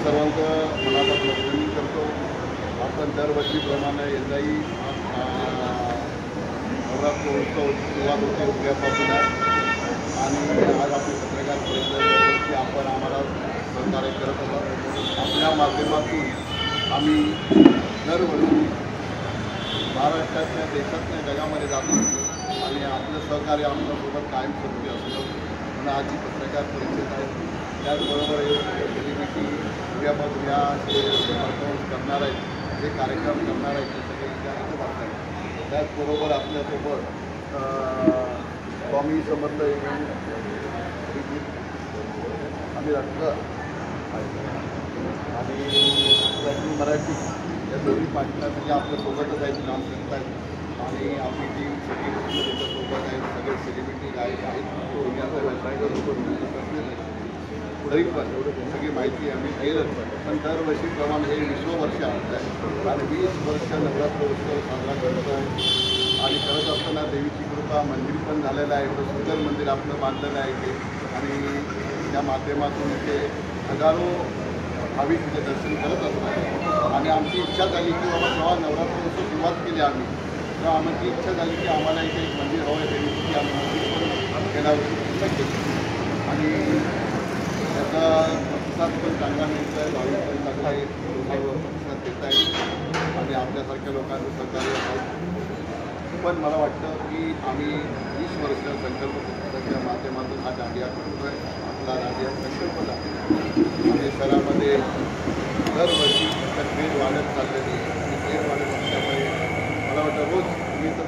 सर्वांचं मनापासून अभिनंदन करतो। आपण दरवर्षीप्रमाणे यंदाही नवरात्र उत्सव सुरुवात होते उद्यापासून आणि आज आपली पत्रकार परिषद आपण आम्हाला सहकार्य करत आहोत। आपल्या माध्यमातून आम्ही दरवर्षी महाराष्ट्रातल्या देशातल्या जगामध्ये जातो आणि आपलं सहकार्य आमच्यासोबत कायमस्वरूपी असतं म्हणून आज ही पत्रकार परिषद आहे। त्याचबरोबर सेलिब्रिटी उद्यापासून या परफॉर्मन्स करणार आहेत, जे कार्यक्रम करणार आहेत ते सगळे इथे बघतात। त्याचबरोबर आपल्यासोबत स्वामी समर्थ आम्ही अटकर आणि मराठी या दोन्ही पार्टनर आपल्यासोबतच आहेत, काम करत आहेत आणि आपली टीम सगळी त्याच्यासोबत आहेत। सगळे सेलिब्रिटी आहेत पुढेही पण सगळी माहिती आम्ही देत पण दरवर्षीप्रमाणे हे 20 वर्ष आहे आणि 20 वर्ष नवरात्र उत्सव साजरा करत आहे आणि करत असताना देवीची कृपा मंदिर पण झालेलं आहे। एवढं सुंदर मंदिर आपलं बांधलेलं आहे ते आणि त्या माध्यमातून इथे हजारो भाविक तिथे दर्शन करत असतात आणि आमची इच्छा झाली की बाबा जेव्हा नवरात्र उत्सव सुरुवात केली आम्ही तेव्हा आमची इच्छा झाली की आम्हाला इथे एक मंदिर हवं आहे देवीची। आम्ही मंदिर पण गेल्या वर्षी पुस्तक केलं आणि त्याचा प्रतिसाद पण चांगला मिळतो आहे, भाविक पण चांगला आहे, प्रतिसाद देत आहेत आणि आपल्यासारख्या लोकांचं सहकार्य आहे। पण मला वाटतं की आम्ही 20 वर्ष संकल्प पुस्तकाच्या माध्यमातून हा दांडिया करतो आहे। आपला दांडिया संकल्प दांडिया आणि शहरामध्ये दरवर्षी ग्रेड वाढत चाललेली आणि ग्रेड वाढत असल्यामुळे मला वाटतं रोज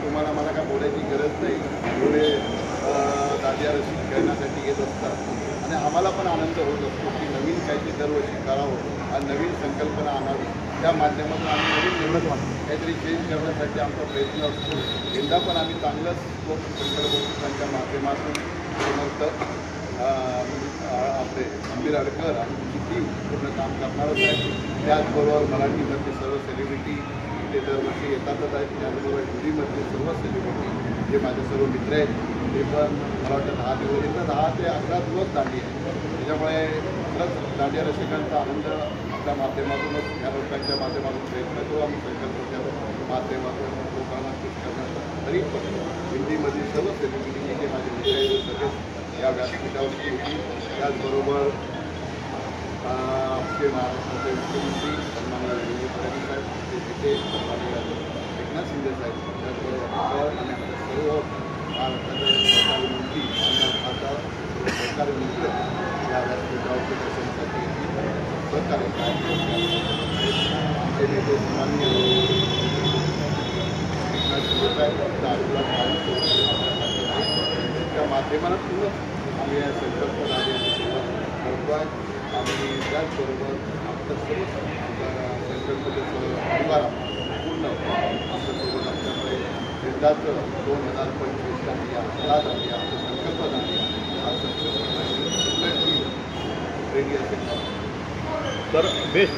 तुम्हाला मला काय बोलायची गरज नाही, एवढे दांडिया रसिक खेळण्यासाठी येत असतात आणि आम्हाला पण आनंद होत असतो की नवीन काहीतरी दरवर्षी करावं आणि नवीन संकल्पना आणावी। त्या माध्यमातून आम्ही नवीन काहीतरी चेंज करण्यासाठी आमचा प्रयत्न असतो। यंदा पण आम्ही चांगलंच संकल्प पुस्तकांच्या माध्यमातून समर्थ आपले आंबीर अडकर आणि तिची टीम पूर्ण काम करणारच आहे। त्याचबरोबर मराठीमधले सर्व सेलिब्रिटी ते दरवर्षी येतातच आहेत। त्याचबरोबर हिंदीमधले सर्व सेलिब्रिटी जे माझे सर्व मित्र आहेत ते पण मला वाटतं 10 दिवस येतं, 10 ते 11 दिवस दांडी आहे। त्याच्यामुळे खरंच दांडिया रसिकांचा आनंद आपल्या माध्यमातूनच ह्या लोकांच्या माध्यमातून प्रयत्न करू आम्ही संकल्पाच्या माध्यमातून लोकांना खुश करण्याचा। तरी पण हिंदीमधील सर्व सेलिब्रिटी जे माझे मित्र आहेत सगळेच या व्यासपीठावरती होती। त्याचबरोबर आपले महाराष्ट्राचे मुख्यमंत्री सन्माननीय देवेंद्र फडणवीस साहेब, ते तिथे सन्माननीय एकनाथ शिंदे साहेब, त्याचबरोबर आणि आपल्या सर्व महाराष्ट्राचे सरकारी मंत्री आणि आता सरकारी मंत्री या व्यासपीठावरती दर्शनासाठी सहकार्य आमचे नेते सन्माननीय एकनाथ शिंदे साहेब त्या माध्यमातूनच आम्ही या संकल्प दांडियाची सुरुवात करतो आहे आणि त्याचबरोबर आपलं सर्व संकल्पचे परिवार पूर्ण आमच्यासोबत असल्यामुळे यंदाचं 2025 दांडिया हा दांडिया संकल्प दांडिया हा संकल्प रेडी असेल तर बेस्ट।